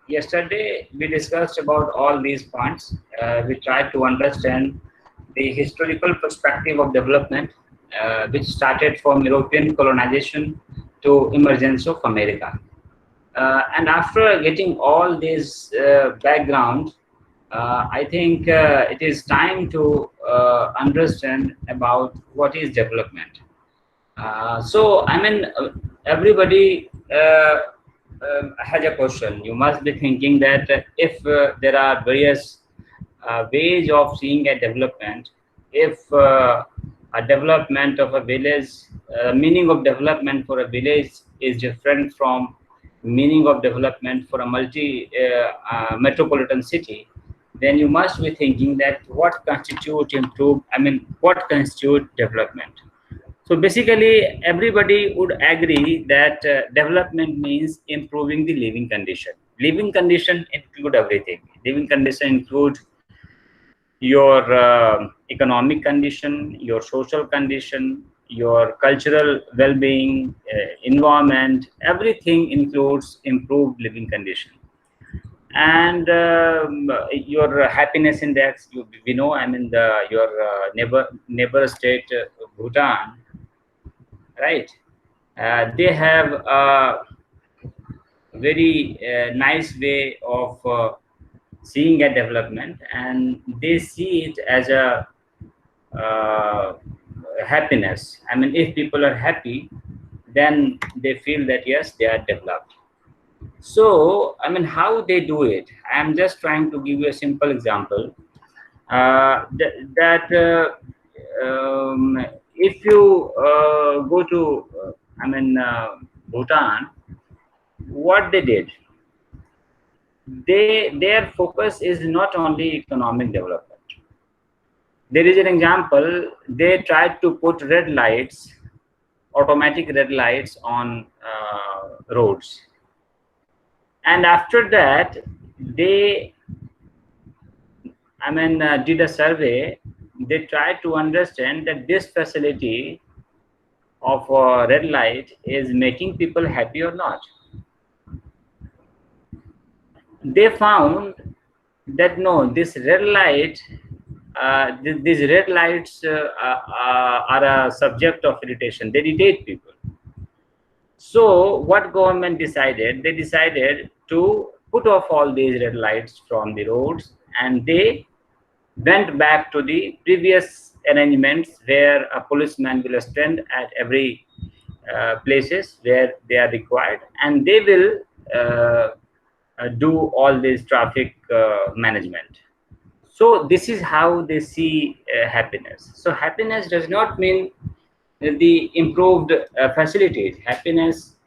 yesterday we discussed about all these points. We tried to understand the historical perspective of development, which started from European colonization to emergence of America. And after getting all this background, I think it is time to understand about what is development. Everybody has a question. You must be thinking that if there are various ways of seeing a development, if a development of a village, meaning of development for a village is different from meaning of development for a metropolitan city, then you must be thinking that what constitute what constitute development. So basically, everybody would agree that development means improving the living condition. Living condition include everything. Living condition include your economic condition, your social condition, your cultural well-being, environment. Everything includes improved living condition. And your happiness index. We know. Your neighbor state, Bhutan. Right, they have a very nice way of seeing a development, and they see it as a happiness. If people are happy, then they feel that yes, they are developed. So how they do it, I'm just trying to give you a simple example. If you go to Bhutan, what they did, their focus is not only economic development. There is an example. They tried to put red lights, automatic red lights on roads, and after that they did a survey. They tried to understand that this facility of a red light is making people happy or not. They found that no, this red light, these red lights are a subject of irritation. They irritate people. So what government decided? They decided to put off all these red lights from the roads, and they went back to the previous arrangements where a policeman will stand at every places where they are required, and they will do all this traffic management. So this is how they see happiness. So happiness does not mean the improved facilities. Happiness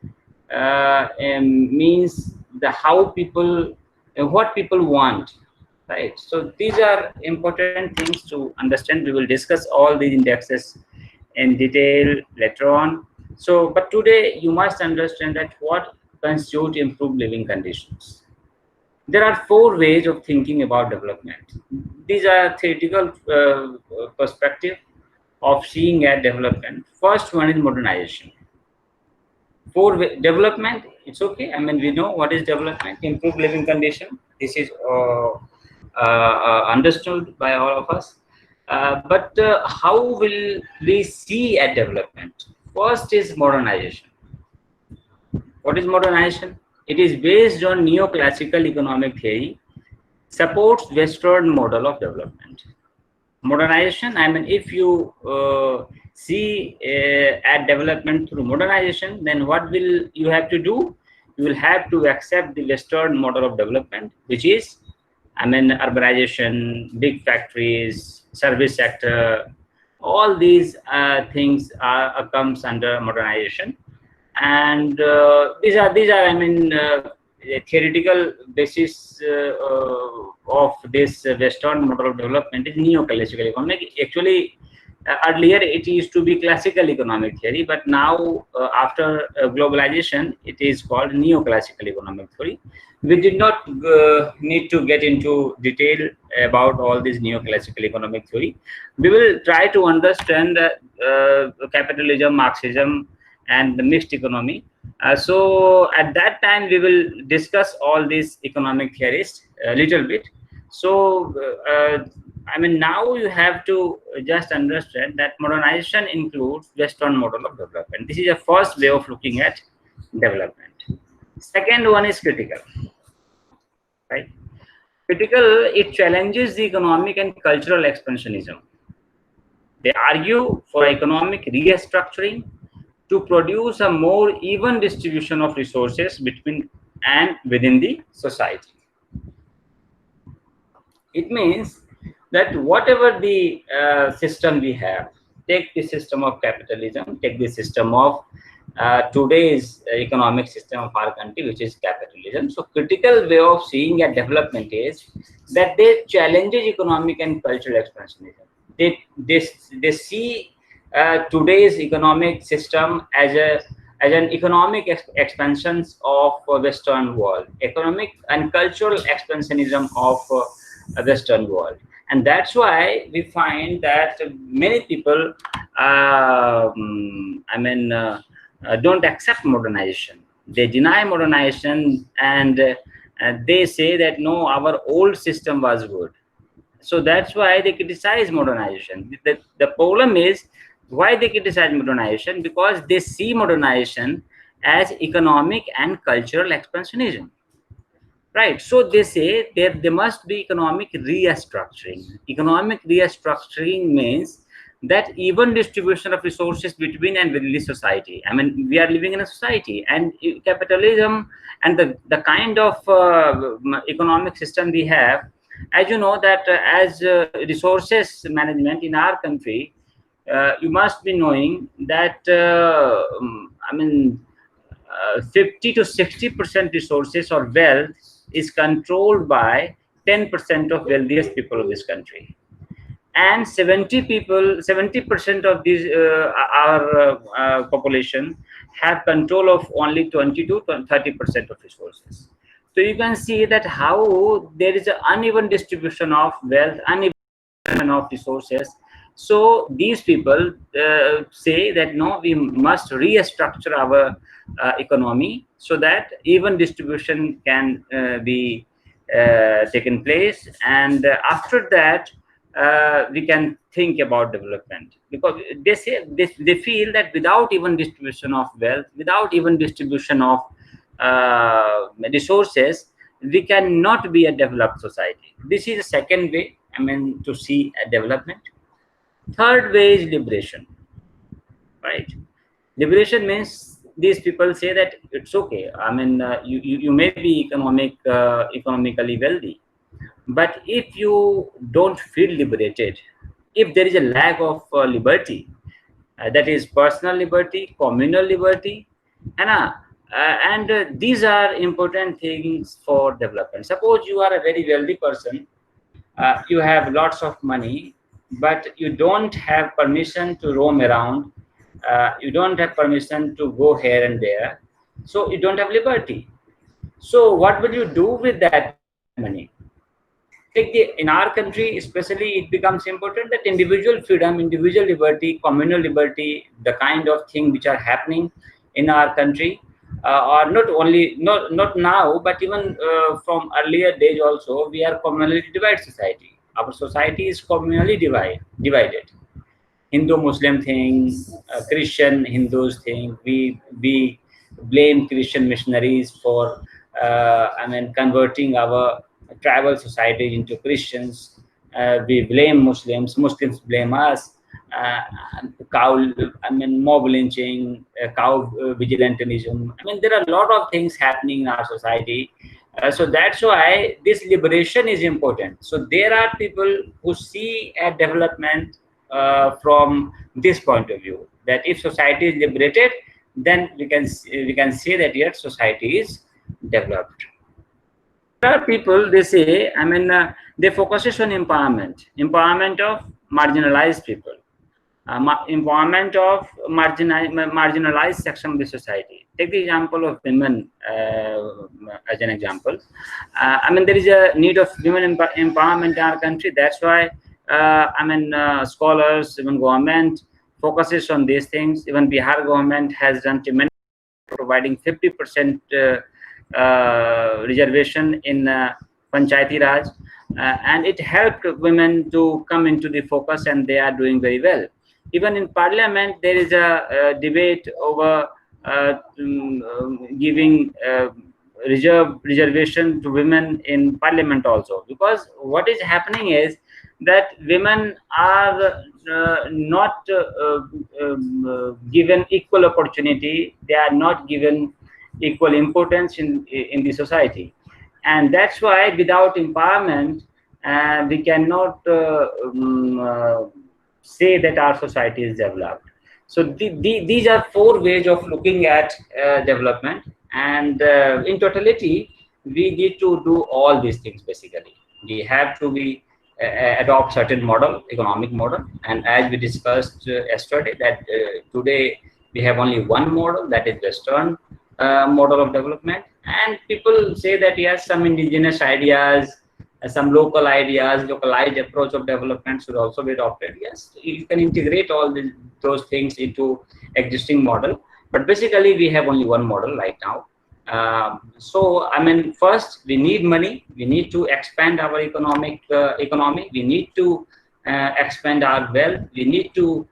means the how people, what people want. Right. So these are important things to understand. We will discuss all these indexes in detail later on. So, but today you must understand that what constitute improved living conditions. There are 4 ways of thinking about development. These are theoretical perspective of seeing at development. First one is modernization. For development, it's okay. We know what is development, improved living condition. This is understood by all of us. But how will we see a development? First is modernization. What is modernization? It is based on neoclassical economic theory, supports Western model of development. Modernization, if you see at development through modernization, then what will you have to do? You will have to accept the Western model of development, which is urbanization, big factories, service sector, all these things comes under modernization. And these are theoretical basis of this Western model of development is neoclassical economic. Actually, earlier it used to be classical economic theory, but now after globalization, it is called neoclassical economic theory. We did not need to get into detail about all this neoclassical economic theory. We will try to understand capitalism, Marxism, and the mixed economy. So at that time we will discuss all these economic theories a little bit. So I mean, now you have to just understand that modernization includes Western model of development. This is the first way of looking at development. Second one is critical, right? Critical, it challenges the economic and cultural expansionism. They argue for economic restructuring to produce a more even distribution of resources between and within the society. It means that whatever the system we have, take the system of capitalism, take the system of today's economic system of our country, which is capitalism. So critical way of seeing a development is that they challenges economic and cultural expansionism. They see today's economic system as an economic expansions of Western world, economic and cultural expansionism of Western world. And that's why we find that many people don't accept modernization. They deny modernization, and they say that no, our old system was good. So that's why they criticize modernization. The problem is why they criticize modernization, because they see modernization as economic and cultural expansionism. Right. So they say there must be economic restructuring. Economic restructuring means that even distribution of resources between and within the society. I mean, we are living in a society, and capitalism and the kind of economic system we have, as you know, that as resources management in our country, you must be knowing that, 50 to 60% resources or wealth is controlled by 10% of wealthiest people of this country, and 70% of these our population have control of only 20 to 30% of resources. So you can see that how there is an uneven distribution of wealth, uneven of resources. So these people say that no, we must restructure our economy so that even distribution can be taken place, and after that we can think about development, because they say they feel that without even distribution of wealth, without even distribution of resources, we cannot be a developed society. This is the second way, I mean, to see a development. Third way is liberation, right? Liberation means these people say that it's okay. I mean, you may be economically wealthy, but if you don't feel liberated, if there is a lack of liberty, that is personal liberty, communal liberty, and these are important things for development. Suppose you are a very wealthy person, you have lots of money, but you don't have permission to roam around, you don't have permission to go here and there, so you don't have liberty. So what will you do with that money? In our country especially, it becomes important that individual freedom, individual liberty, communal liberty, the kind of thing which are happening in our country, or not only not now, but even from earlier days also, we are communally divided society. Our society is communally divided. Hindu Muslim thing, Christian Hindus thing. We blame Christian missionaries for converting our tribal society into Christians. We blame Muslims. Muslims blame us. Uh, Mob lynching, cow vigilantism. I mean, there are a lot of things happening in our society. So that's why this liberation is important. So there are people who see a development from this point of view, that if society is liberated, then we can say that yes, society is developed. There are people, they say, they focuses on empowerment of marginalized people, empowerment of marginalized section of the society. Take the example of women as an example. There is a need of women empowerment in our country. That's why scholars, even government, focuses on these things. Even Bihar government has done tremendous, providing 50% reservation in Panchayati Raj, and it helped women to come into the focus, and they are doing very well. Even in Parliament, there is a debate over giving reservation to women in Parliament also, because what is happening is that women are not given equal opportunity. They are not given equal importance in the society, and that's why without empowerment we cannot say that our society is developed. So these are four ways of looking at development, and in totality we need to do all these things. Basically, we have to be adopt certain model, economic model, and as we discussed yesterday, that today we have only one model, that is Western model of development. And people say that yes, some indigenous ideas, some local ideas, localized approach of development should also be adopted. Yes, you can integrate all those things into existing model, but basically we have only one model right now. So I mean, first we need money. We need to expand our economy. We need to expand our wealth. We need to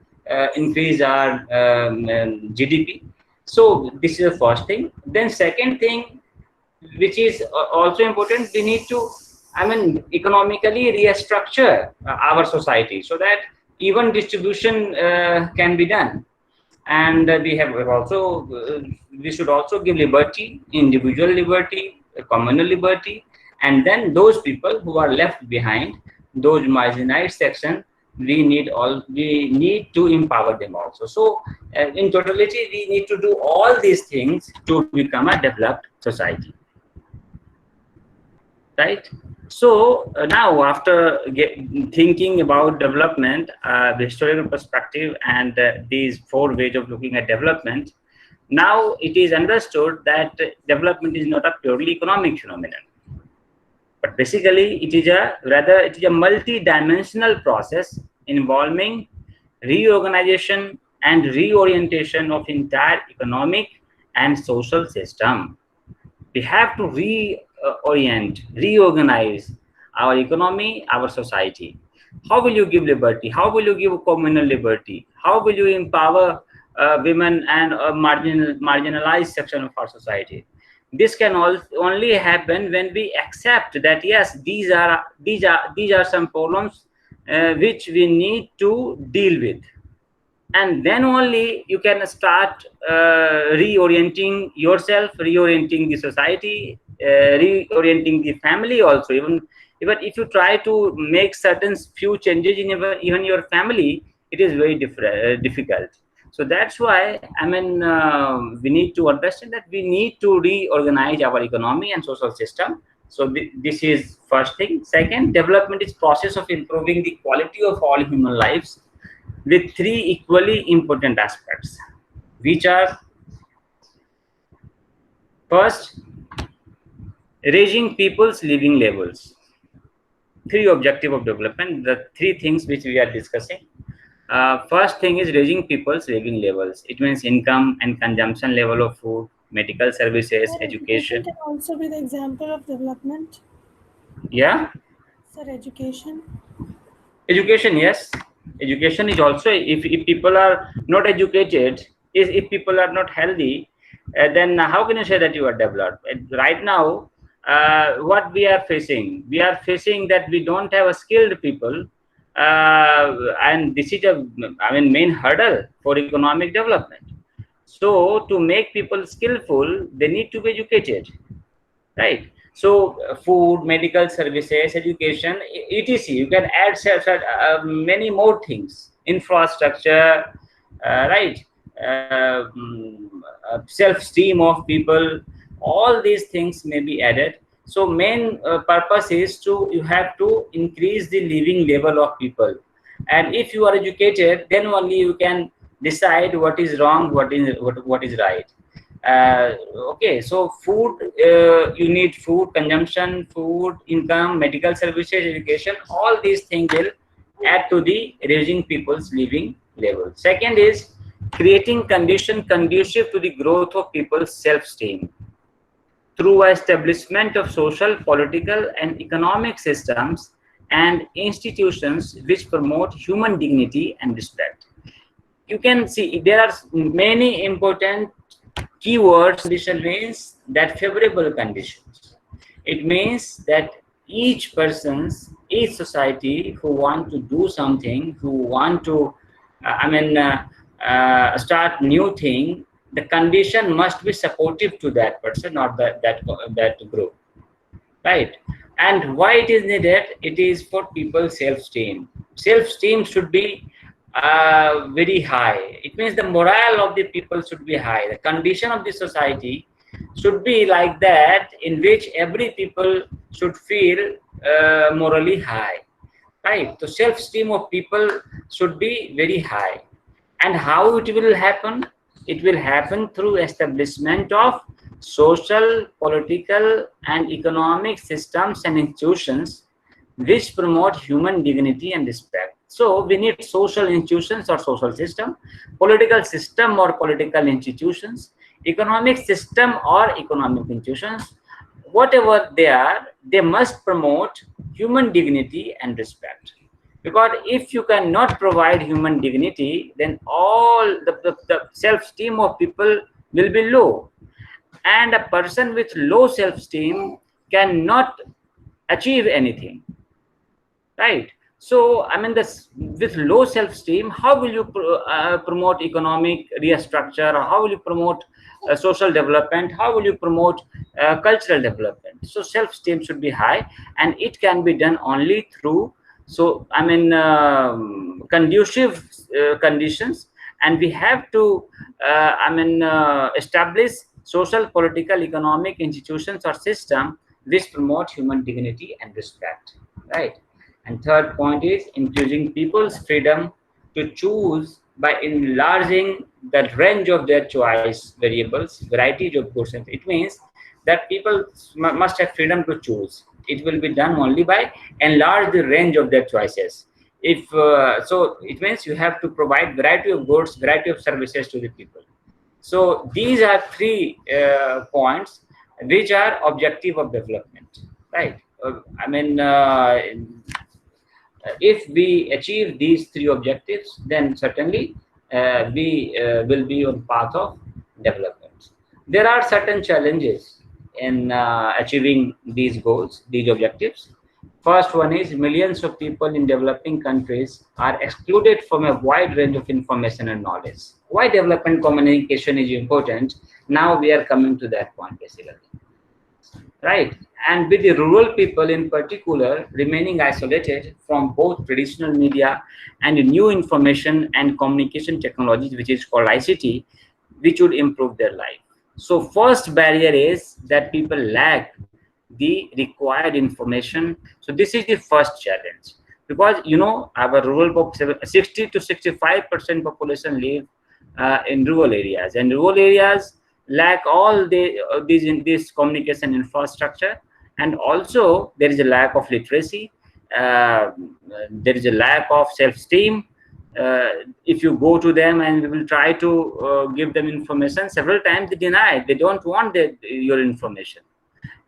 increase our GDP. So this is the first thing. Then second thing, which is also important, we need to, I mean, economically restructure our society so that even distribution can be done. And we should also give liberty, individual liberty, communal liberty, and then those people who are left behind, those marginalized section, we need to empower them also. So in totality we need to do all these things to become a developed society, right? So now, after thinking about development, the historical perspective, and these four ways of looking at development, now it is understood that development is not a purely economic phenomenon, but basically it is a multi-dimensional process involving reorganization and reorientation of entire economic and social system. We have to reorganize our economy, our society. How will you give liberty? How will you give communal liberty? How will you empower women and marginalized section of our society? This can only happen when we accept that yes, these are some problems which we need to deal with, and then only you can start reorienting yourself, reorienting the society, reorienting the family also. Even if you try to make certain few changes in even your family, it is very difficult. So that's why, I mean, we need to understand that we need to reorganize our economy and social system. So this is first thing. Second, development is process of improving the quality of all human lives with three equally important aspects, which are: first, raising people's living levels. Three objectives of development, the three things which we are discussing. First thing is raising people's living levels. It means income and consumption level of food, medical services, Sir, education. can also be the example of development. Yeah. Sir, education. Education, yes. Education is also, if people are not educated, if people are not healthy, then how can you say that you are developed? Right now, what we are facing that we don't have a skilled people, and this is main hurdle for economic development. So to make people skillful, they need to be educated, right? So food, medical services, education, etc. You can add many more things, infrastructure, right? Self-esteem of people, all these things may be added. So main purpose is you have to increase the living level of people, and if you are educated, then only you can decide what is wrong, what is right. Okay, so food, you need food consumption, food, income, medical services, education, all these things will add to the raising people's living level. Second is creating condition conducive to the growth of people's self-esteem through establishment of social, political, and economic systems and institutions which promote human dignity and respect. You can see there are many important keywords. Condition means that favorable conditions. It means that each person's, each society who want to do something, who want to, start new thing, the condition must be supportive to that person or that group, right? And why it is needed? It is for people's self-esteem. Self-esteem should be very high. It means the morale of the people should be high. The condition of the society should be like that, in which every people should feel morally high, right? So self-esteem of people should be very high. And how it will happen? It will happen through establishment of social, political, and economic systems and institutions which promote human dignity and respect. So we need social institutions or social system, political system or political institutions, economic system or economic institutions. Whatever they are, they must promote human dignity and respect. Because if you cannot provide human dignity, then all the self-esteem of people will be low. And a person with low self-esteem cannot achieve anything, right? So I mean, this with low self-esteem, how will you promote economic restructure, or how will you promote social development, how will you promote cultural development? So self-esteem should be high, and it can be done only through, so I mean, conducive conditions. And we have to establish social, political, economic institutions or system which promote human dignity and respect, right? And third point is increasing people's freedom to choose by enlarging the range of their choice variables, varieties of goods. It means that people must have freedom to choose. It will be done only by enlarge the range of their choices. If so, it means you have to provide variety of goods, variety of services to the people. So these are three points which are objective of development, right? I mean, if we achieve these three objectives, then certainly we will be on path of development. There are certain challenges in achieving these goals, these objectives. First one is millions of people in developing countries are excluded from a wide range of information and knowledge. Why development communication is important? Now we are coming to that point basically, right? And with the rural people in particular remaining isolated from both traditional media and new information and communication technologies, which is called ICT, which would improve their life. So first barrier is that people lack the required information. So this is the first challenge, because you know our rural 60 to 65% population live in rural areas, and rural areas lack all these in this communication infrastructure. And also there is a lack of literacy, uh, there is a lack of self-esteem. If you go to them and we will try to give them information, several times they deny, they don't want your information.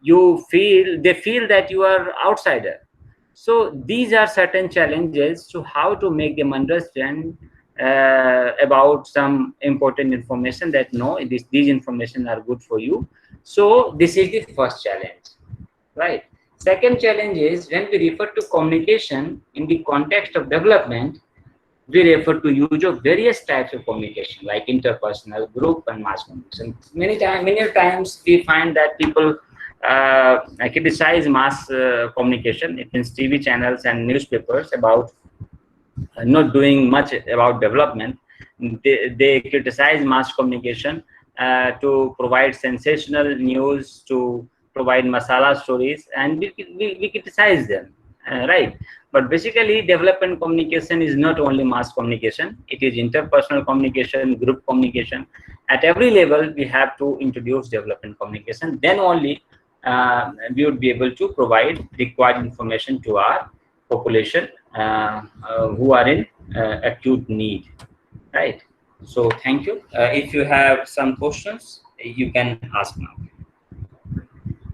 They feel that you are outsider. So these are certain challenges to how to make them understand about some important information, that no, these information are good for you. So this is the first challenge, right? Second challenge is when we refer to communication in the context of development, we refer to use of various types of communication like interpersonal, group, and mass communication. Many times we find that people criticize mass communication. It means TV channels and newspapers about not doing much about development. They criticize mass communication to provide sensational news, to provide masala stories, and we criticize them, right? But basically, development communication is not only mass communication, it is interpersonal communication, group communication. At every level, we have to introduce development communication. Then only we would be able to provide required information to our population who are in acute need. right? So thank you. If you have some questions, you can ask now.